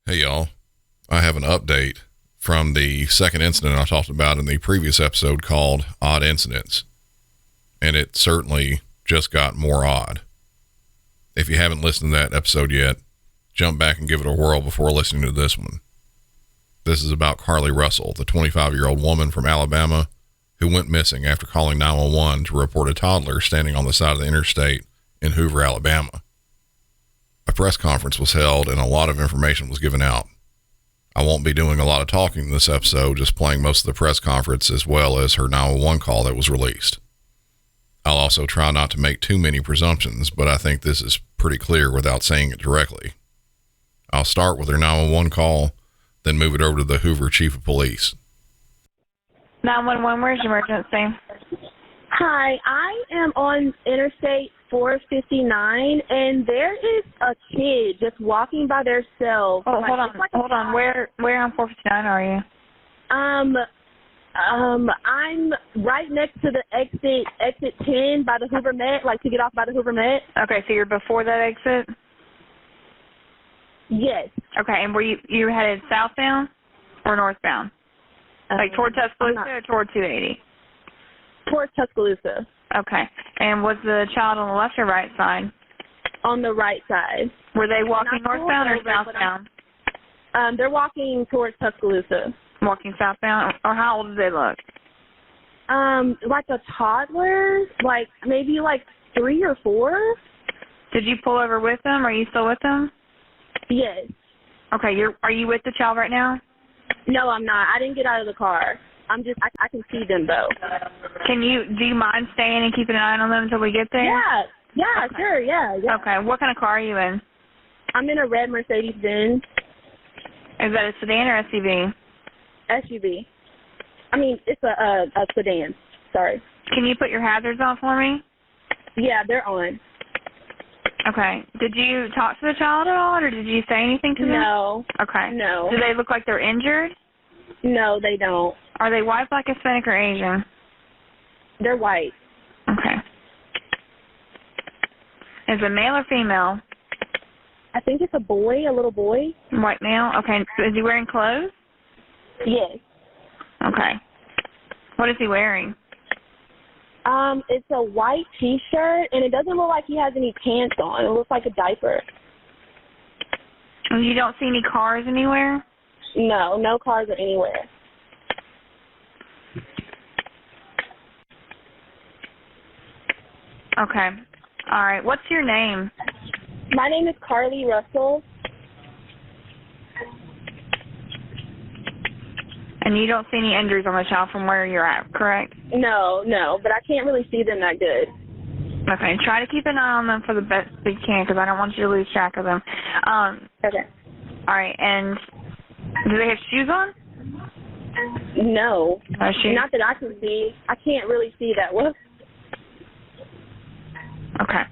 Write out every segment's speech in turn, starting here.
Hey y'all, I have an update from the second incident I talked about in the previous episode called Odd Incidents, and it certainly just got more odd. If you haven't listened to that episode yet, jump back and give it a whirl before listening to this one. This is about Carlee Russell, the 25-year-old woman from Alabama who went missing after calling 911 to report a toddler standing on the side of the interstate in Hoover, Alabama. A press conference was held and a lot of information was given out. I won't be doing a lot of talking in this episode, just playing most of the press conference as well as her 911 call that was released. I'll also try not to make too many presumptions, but I think this is pretty clear without saying it directly. I'll start with her 911 call, then move it over to the Hoover Chief of Police. 911, where's your emergency? Hi, I am on Interstate 459, and there is a kid just walking by themselves. Oh, hold on. Where on 459 are you? I'm right next to the exit 10 by the Hoover Met, like to get off by the Hoover Met. Okay, so you're before that exit? Yes. Okay, and were you headed southbound or northbound? Like toward Tuscaloosa or toward 280? Towards Tuscaloosa. Okay, and was the child on the left or right side? On the right side. Were they walking northbound or southbound? They're walking towards Tuscaloosa. Walking southbound? Or how old do they look? Like a toddler, like maybe like 3 or 4. Did you pull over with them? Are you still with them? Yes. Okay, are you with the child right now? No, I'm not. I didn't get out of the car. I can see them though. Do you mind staying and keeping an eye on them until we get there? Yeah, okay. Sure, yeah. Okay, what kind of car are you in? I'm in a red Mercedes-Benz. Is that a sedan or SUV? SUV. I mean, it's a sedan. Sorry. Can you put your hazards on for me? Yeah, they're on. Okay. Did you talk to the child at all, or did you say anything to them? No. Okay. No. Do they look like they're injured? No, they don't. Are they white, black, Hispanic, or Asian? They're white. Okay. Is it male or female? I think it's a little boy. White male? Okay. Is he wearing clothes? Yes. Okay. What is he wearing? It's a white T-shirt, and it doesn't look like he has any pants on. It looks like a diaper. And you don't see any cars anywhere? No cars are anywhere. Okay. All right. What's your name? My name is Carlee Russell. And you don't see any injuries on the child from where you're at, correct? No, but I can't really see them that good. Okay. Try to keep an eye on them for the best you can, because I don't want you to lose track of them. Okay. All right. And do they have shoes on? No. No shoes? Not that I can see. I can't really see that well. Okay.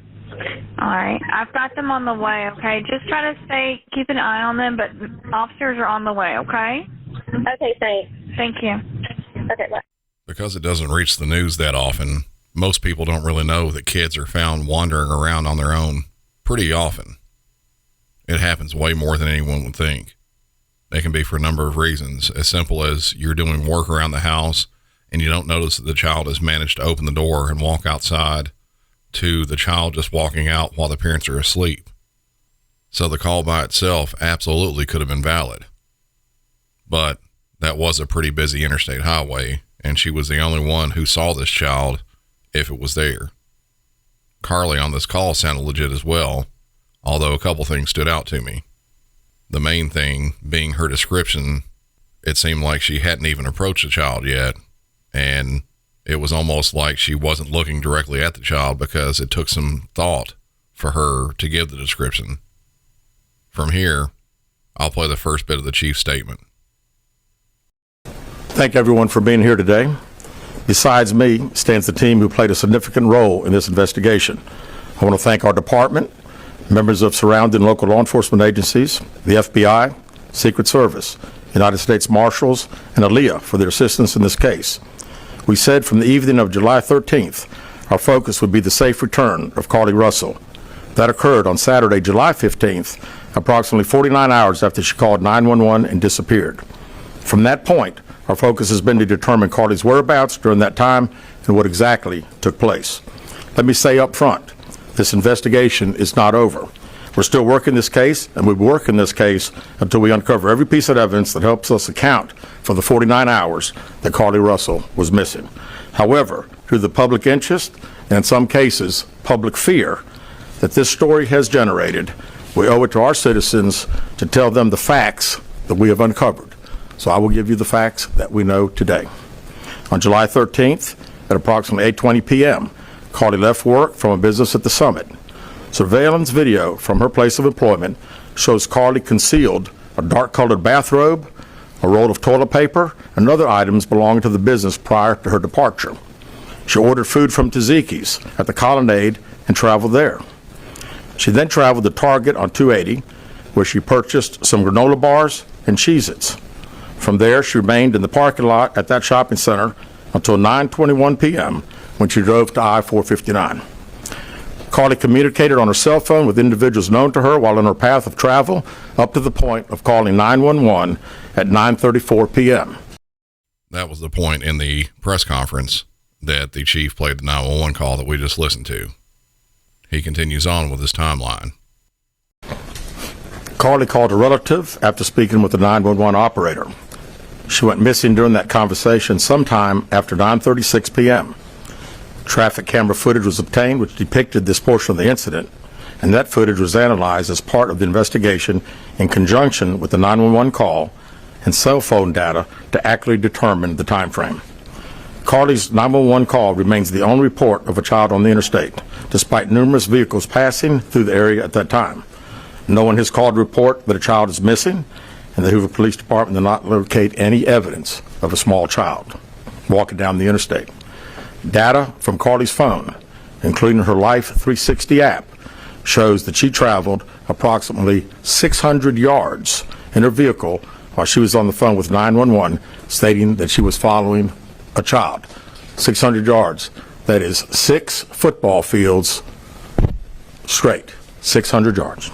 All right. I've got them on the way, okay? Just try to keep an eye on them, but officers are on the way, okay? Okay, thanks. Thank you. Okay, bye. Because it doesn't reach the news that often, most people don't really know that kids are found wandering around on their own pretty often. It happens way more than anyone would think. It can be for a number of reasons, as simple as you're doing work around the house and you don't notice that the child has managed to open the door and walk outside, to the child just walking out while the parents are asleep. So the call by itself absolutely could have been valid. But that was a pretty busy interstate highway, and she was the only one who saw this child if it was there. Carlee on this call sounded legit as well, although a couple things stood out to me. The main thing being her description. It seemed like she hadn't even approached the child yet, and it was almost like she wasn't looking directly at the child because it took some thought for her to give the description. From here, I'll play the first bit of the chief's statement. Thank everyone for being here today. Besides me stands the team who played a significant role in this investigation. I want to thank our department, members of surrounding local law enforcement agencies, the FBI, Secret Service, United States Marshals, and ALEA for their assistance in this case. We said from the evening of July 13th, our focus would be the safe return of Carlee Russell. That occurred on Saturday, July 15th, approximately 49 hours after she called 911 and disappeared. From that point, our focus has been to determine Carlee's whereabouts during that time and what exactly took place. Let me say up front, this investigation is not over. We're still working this case, and we'll be working this case until we uncover every piece of evidence that helps us account for the 49 hours that Carlee Russell was missing. However, through the public interest, and in some cases, public fear that this story has generated, we owe it to our citizens to tell them the facts that we have uncovered. So I will give you the facts that we know today. On July 13th, at approximately 8:20 p.m., Carlee left work from a business at the Summit. Surveillance video from her place of employment shows Carlee concealed a dark-colored bathrobe, a roll of toilet paper, and other items belonging to the business prior to her departure. She ordered food from Tzatziki's at the Colonnade and traveled there. She then traveled to Target on 280, where she purchased some granola bars and Cheez-Its. From there, she remained in the parking lot at that shopping center until 9:21 p.m. when she drove to I-459. Carlee communicated on her cell phone with individuals known to her while on her path of travel up to the point of calling 911 at 9:34 p.m. That was the point in the press conference that the chief played the 911 call that we just listened to. He continues on with his timeline. Carlee called a relative after speaking with the 911 operator. She went missing during that conversation sometime after 9:36 p.m. Traffic camera footage was obtained which depicted this portion of the incident, and that footage was analyzed as part of the investigation in conjunction with the 911 call and cell phone data to accurately determine the time frame. Carlee's 911 call remains the only report of a child on the interstate, despite numerous vehicles passing through the area at that time. No one has called to report that a child is missing, and the Hoover Police Department did not locate any evidence of a small child walking down the interstate. Data from Carlee's phone, including her Life 360 app, shows that she traveled approximately 600 yards in her vehicle while she was on the phone with 911, stating that she was following a child. 600 yards. That is 6 football fields straight. 600 yards.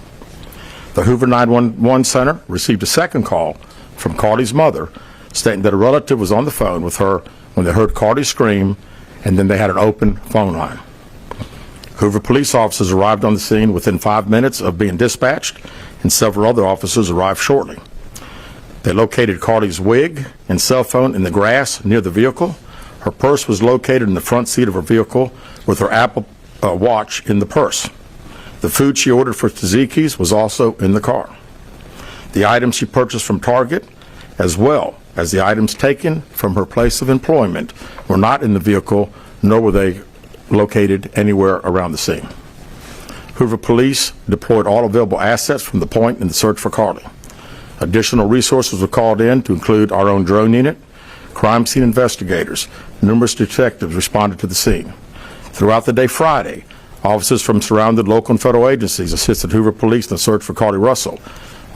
The Hoover 911 Center received a second call from Carlee's mother stating that a relative was on the phone with her when they heard Carlee scream, and then they had an open phone line. Hoover police officers arrived on the scene within 5 minutes of being dispatched, and several other officers arrived shortly. They located Carlee's wig and cell phone in the grass near the vehicle. Her purse was located in the front seat of her vehicle with her Apple Watch in the purse. The food she ordered for Tzatziki's was also in the car. The items she purchased from Target, as well as the items taken from her place of employment, were not in the vehicle, nor were they located anywhere around the scene. Hoover police deployed all available assets from the point in the search for Carlee. Additional resources were called in to include our own drone unit, crime scene investigators. Numerous detectives responded to the scene. Throughout the day Friday, officers from surrounding local and federal agencies assisted Hoover police in the search for Carlee Russell.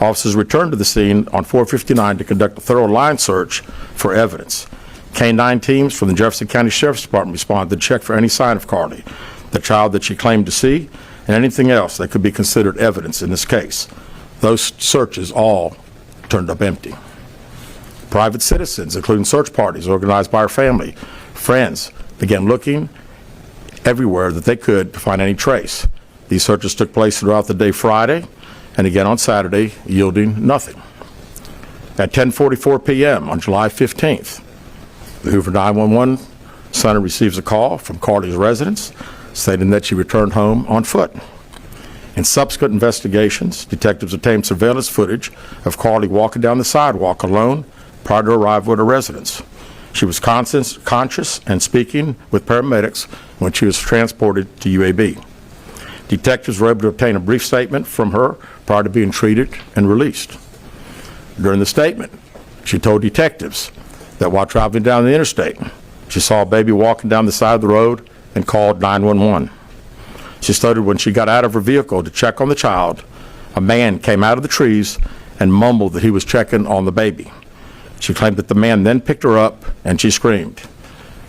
Officers returned to the scene on 459 to conduct a thorough line search for evidence. K-9 teams from the Jefferson County Sheriff's Department responded to check for any sign of Carlee, the child that she claimed to see, and anything else that could be considered evidence in this case. Those searches all turned up empty. Private citizens, including search parties organized by her family, friends, began looking everywhere that they could to find any trace. These searches took place throughout the day Friday and again on Saturday, yielding nothing. At 10:44 p.m. on July 15th, the Hoover 911 Center receives a call from Carlee's residence stating that she returned home on foot. In subsequent investigations, detectives obtained surveillance footage of Carlee walking down the sidewalk alone prior to arrival at her residence. She was conscious and speaking with paramedics when she was transported to UAB. Detectives were able to obtain a brief statement from her prior to being treated and released. During the statement, she told detectives that while traveling down the interstate, she saw a baby walking down the side of the road and called 911. She stated when she got out of her vehicle to check on the child, a man came out of the trees and mumbled that he was checking on the baby. She claimed that the man then picked her up and she screamed.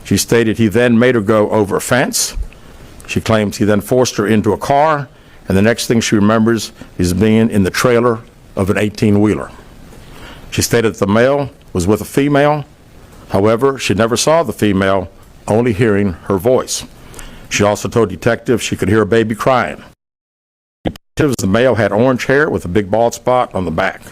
She stated he then made her go over a fence. She claims he then forced her into a car and the next thing she remembers is being in the trailer of an 18-wheeler. She stated that the male was with a female. However, she never saw the female, only hearing her voice. She also told detectives she could hear a baby crying. Detectives, the male had orange hair with a big bald spot on the back.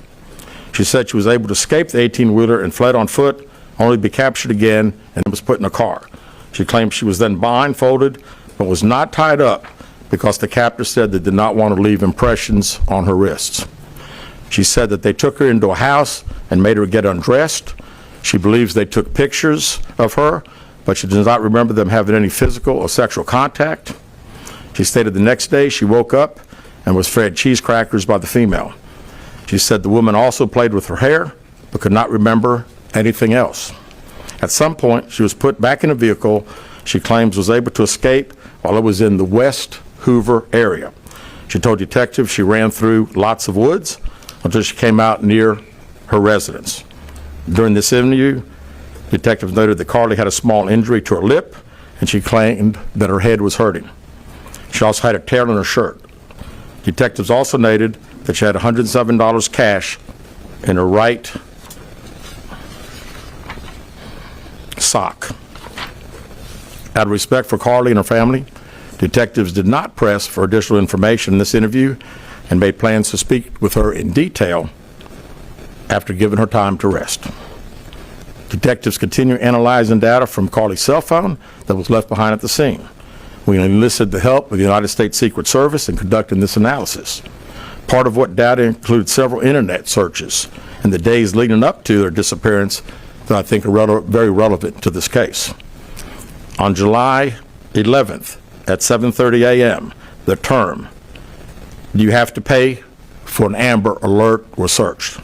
She said she was able to escape the 18-wheeler and fled on foot, only to be captured again and was put in a car. She claimed she was then blindfolded, but was not tied up because the captor said they did not want to leave impressions on her wrists. She said that they took her into a house and made her get undressed. She believes they took pictures of her, but she does not remember them having any physical or sexual contact. She stated the next day she woke up and was fed cheese crackers by the female. She said the woman also played with her hair, but could not remember anything else. At some point, she was put back in a vehicle she claims was able to escape while it was in the West Hoover area. She told detectives she ran through lots of woods until she came out near her residence. During this interview, detectives noted that Carlee had a small injury to her lip, and she claimed that her head was hurting. She also had a tear in her shirt. Detectives also noted that she had $107 cash in her right sock. Out of respect for Carlee and her family, detectives did not press for additional information in this interview and made plans to speak with her in detail after giving her time to rest. Detectives continue analyzing data from Carlee's cell phone that was left behind at the scene. We enlisted the help of the United States Secret Service in conducting this analysis. Part of what data included several internet searches in the days leading up to their disappearance that I think are very relevant to this case. On July 11th at 7:30 a.m., the term, "Do you have to pay for an Amber Alert?" was searched.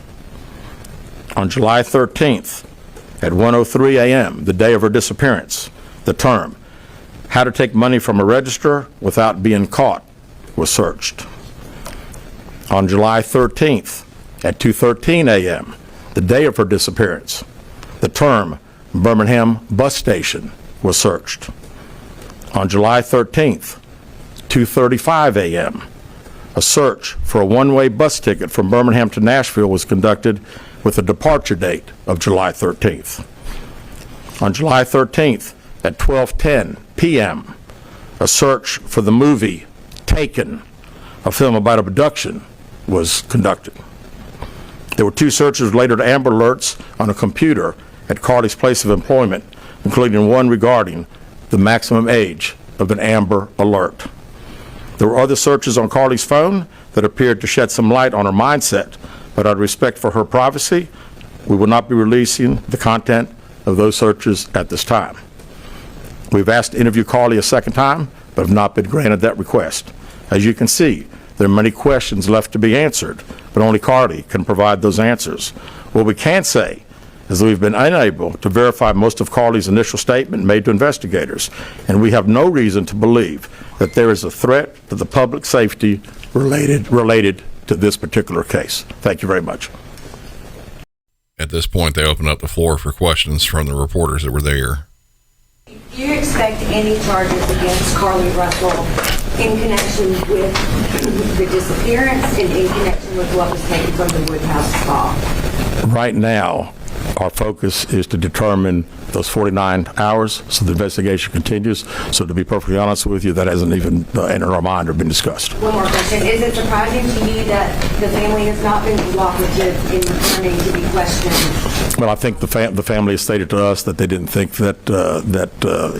On July 13th at 1:03 a.m., the day of her disappearance, the term, "How to take money from a register without being caught," was searched. On July 13th at 2:13 a.m., the day of her disappearance, the term Birmingham bus station was searched. On July 13th, 2:35 a.m., a search for a one-way bus ticket from Birmingham to Nashville was conducted with a departure date of July 13th. On July 13th at 12:10 p.m., a search for the movie Taken, a film about abduction, was conducted. There were two searches related to Amber Alerts on a computer at Carlee's place of employment, including one regarding the maximum age of an Amber Alert. There were other searches on Carlee's phone that appeared to shed some light on her mindset, but out of respect for her privacy, we will not be releasing the content of those searches at this time. We've asked to interview Carlee a second time, but have not been granted that request. As you can see, there are many questions left to be answered, but only Carlee can provide those answers. What we can say is that we've been unable to verify most of Carlee's initial statement made to investigators, and we have no reason to believe that there is a threat to the public safety related to this particular case. Thank you very much. At this point, they open up the floor for questions from the reporters that were there. Do you expect any charges against Carlee Russell in connection with the disappearance and in connection with what was taken from the Woodhouse spa? Right now, our focus is to determine those 49 hours, so the investigation continues. So to be perfectly honest with you, that hasn't even entered our mind or been discussed. One more question. Is it surprising to you that the family has not been cooperative in returning to be questioned? Well, I think the family has stated to us that they didn't think that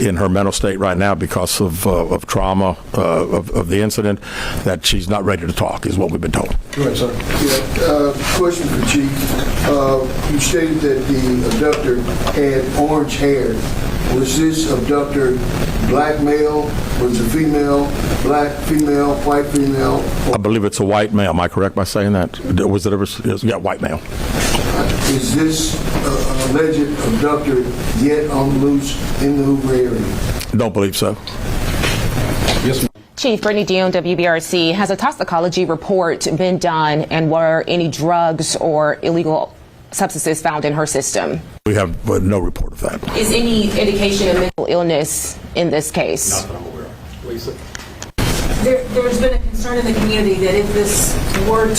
in her mental state right now, because of trauma of the incident, that she's not ready to talk, is what we've been told. Go ahead, sir. Yeah, question for Chief. You stated that the abductor had orange hair. Was this abductor black male? Was it female? Black female? White female? I believe it's a white male. Am I correct by saying that? Was it ever? Yeah, white male. Is this alleged abductor yet on the loose in the Hoover area? Don't believe so. Yes, ma'am. Chief Brittany Dion, WBRC. Has a toxicology report been done, and were any drugs or illegal substances found in her system? We have no report of that. Is any indication of mental illness in this case? Not that I'm aware of. Lisa? There's been a concern in the community that if this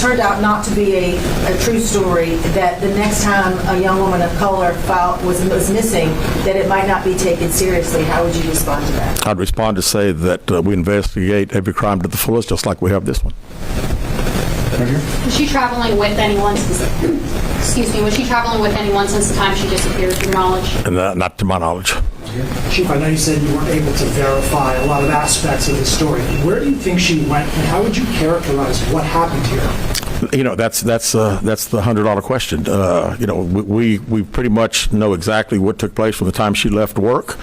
turned out not to be a true story, that the next time a young woman of color was missing, that it might not be taken seriously. How would you respond to that? I'd respond to say that we investigate every crime to the fullest, just like we have this one. Was she traveling with anyone? Excuse me. Was she traveling with anyone since the time she disappeared, to your knowledge? Not to my knowledge. Chief, I know you said you weren't able to verify a lot of aspects of the story. Where do you think she went, and how would you characterize what happened to her? You know, that's the $100 question. You know, we pretty much know exactly what took place from the time she left work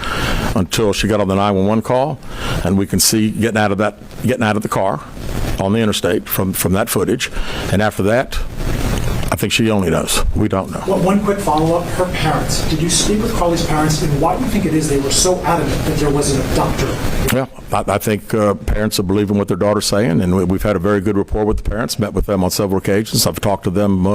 until she got on the 911 call, and we can see getting out of the car on the interstate from that footage, and after that, I think she only knows. We don't know. Well, one quick follow-up. Her parents. Did you speak with Carlee's parents, and why do you think it is they were so adamant that there was an abductor? Well, I think parents are believing what their daughter's saying, and we've had a very good rapport with the parents, met with them on several occasions. I've talked to them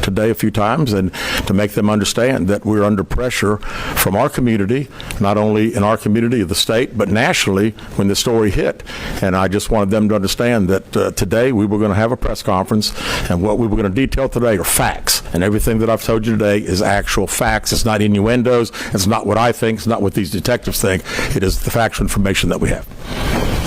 today a few times, and to make them understand that we're under pressure from our community, not only in our community of the state, but nationally when the story hit. And I just wanted them to understand that today we were going to have a press conference, and what we were going to detail today are facts. And everything that I've told you today is actual facts. It's not innuendos. It's not what I think. It's not what these detectives think. It is the factual information that we have.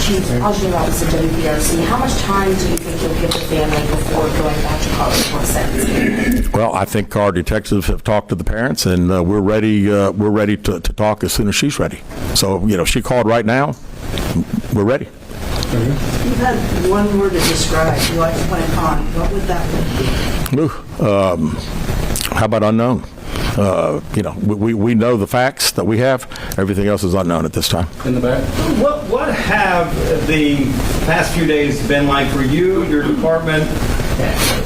Chief, Algernon Robinson, WBRC, how much time do you think you'll give the family before going back to Carlee for sentencing? Well, I think our detectives have talked to the parents, and we're ready to talk as soon as she's ready. So, you know, if she called right now, we're ready. You've had one word to describe what went on. What would that be? How about unknown? You know, we know the facts that we have. Everything else is unknown at this time. In the back. What have the past few days been like for you, your department?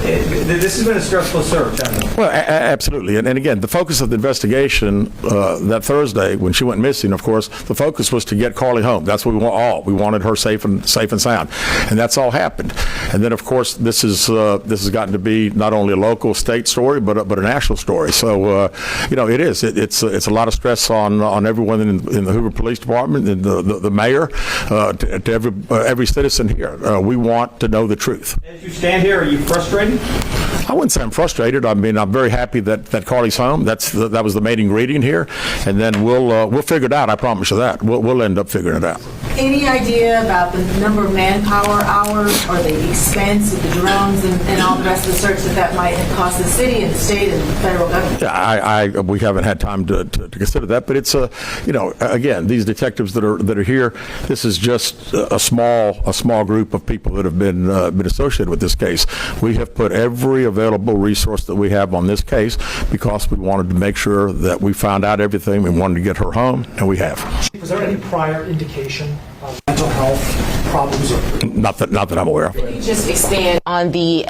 This has been a stressful search, hasn't it? Well, absolutely. And again, the focus of the investigation that Thursday, when she went missing, of course, the focus was to get Carlee home. That's what we want all. We wanted her safe and sound. And that's all happened. And then, of course, this has gotten to be not only a local state story, but a national story. So, you know, it is. It's a lot of stress on everyone in the Hoover Police Department, and the mayor, to every citizen here. We want to know the truth. As you stand here, are you frustrated? I wouldn't say I'm frustrated. I mean, I'm very happy that Carlee's home. That was the main ingredient here, and then we'll figure it out. I promise you that. We'll end up figuring it out. Any idea about the number of manpower hours or the expense of the drones and all the rest of the search that might have cost the city and the state and the federal government? Yeah, we haven't had time to consider that, but it's you know, again, these detectives that are here, this is just a small group of people that have been associated with this case. We have put every available resource that we have on this case because we wanted to make sure that we found out everything. We wanted to get her home, and we have. Was there any prior indication of mental health problems? Not that I'm aware of. Can you just expand on the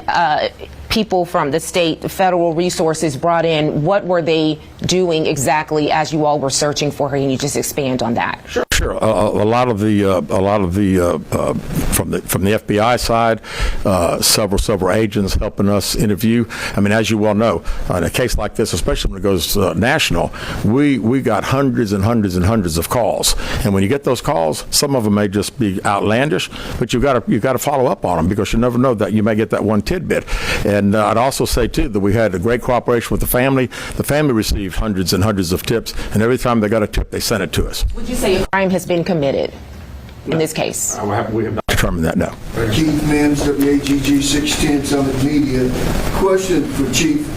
people from the state, the federal resources brought in? What were they doing exactly as you all were searching for her? Can you just expand on that? Sure. A lot of the from the FBI side, several agents helping us interview. I mean, as you well know, in a case like this, especially when it goes national, we got hundreds and hundreds of calls. And when you get those calls, some of them may just be outlandish, but you got to follow up on them because you never know that you may get that one tidbit. And I'd also say too that we had a great cooperation with the family. The family received hundreds and hundreds of tips, and every time they got a tip, they sent it to us. Would you say a crime has been committed in this case? We have not determined that, no. Keith Mims, WAGG 610 Summit Media. Question for Chief.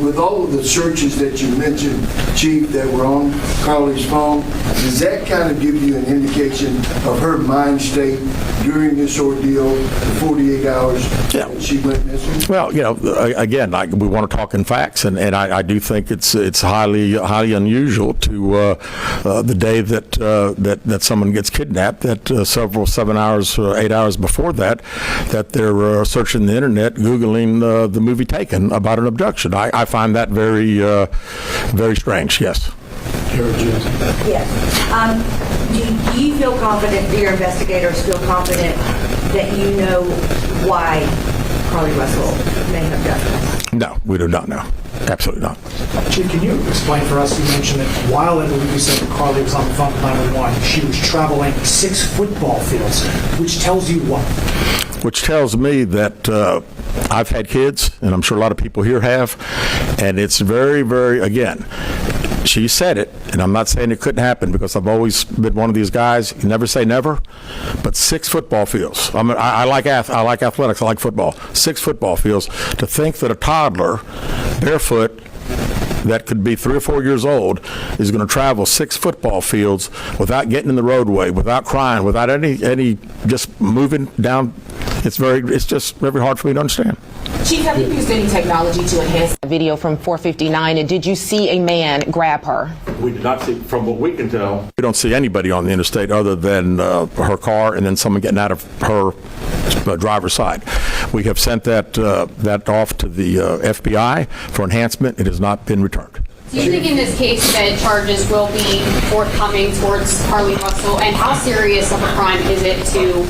With all of the searches that you mentioned, Chief, that were on Carlee's phone, does that kind of give you an indication of her mind state during this ordeal, the 48 hours that she went missing? Well, you know, again, we want to talk in facts, and I do think it's highly unusual to the day that someone gets kidnapped, that 7 hours, 8 hours before that they're searching the internet, Googling the movie Taken about an abduction. I find that very, very strange, yes. Yes. Do you feel confident, do your investigators feel confident that you know why Carlee Russell may have done this? No, we do not know. Absolutely not. Chief, can you explain for us, you mentioned that while I believe you said that Carlee was on the phone with 911, she was traveling 6 football fields, which tells you what? Which tells me that I've had kids, and I'm sure a lot of people here have, and it's very, very, again, she said it, and I'm not saying it couldn't happen because I've always been one of these guys, you never say never, but 6 football fields. I like athletics, I like football. 6 football fields. To think that a toddler, barefoot, that could be 3 or 4 years old is going to travel 6 football fields without getting in the roadway, without crying, without any just moving down. It's just very hard for me to understand. Chief, have you used any technology to enhance the video from 459, and did you see a man grab her? We did not see, from what we can tell. We don't see anybody on the interstate other than her car and then someone getting out of her driver's side. We have sent that off to the FBI for enhancement. It has not been returned. Do you think in this case that charges will be forthcoming towards Carlee Russell, and how serious of a crime is it to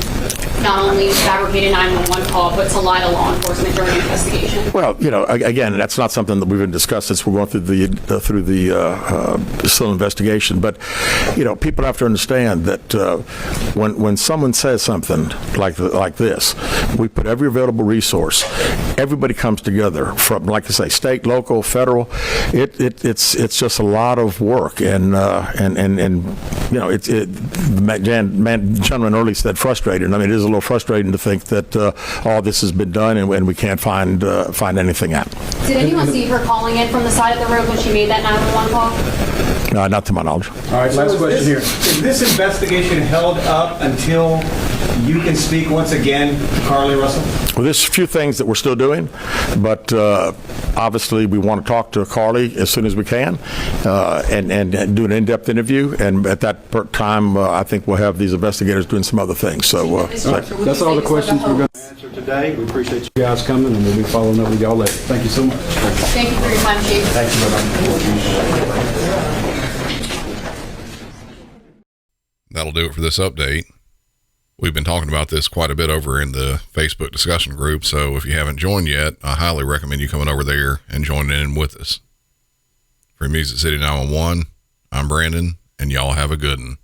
not only fabricate a 911 call, but to lie to law enforcement during an investigation? Well, again, that's not something that we've been discussed since we're going through the still investigation. But, people have to understand that when someone says something like this, we put every available resource. Everybody comes together from, like I say, state, local, federal. It's just a lot of work, and the gentleman earlier said frustrated. I mean, it is a little frustrating to think that all this has been done and we can't find anything out. Did anyone see her calling in from the side of the road when she made that 911 call? No, not to my knowledge. All right, last question here. Is this investigation held up until you can speak once again to Carlee Russell? Well, there's a few things that we're still doing, but obviously we want to talk to Carlee as soon as we can and do an in-depth interview. And at that time, I think we'll have these investigators doing some other things. So that's all the questions we're going to answer today. We appreciate you guys coming, and we'll be following up with y'all later. Thank you so much. Thank you for your time, Chief. Thank you. That'll do it for this update. We've been talking about this quite a bit over in the Facebook discussion group, so if you haven't joined yet, I highly recommend you coming over there and joining in with us. For Music City 911, I'm Brandon, and y'all have a good one.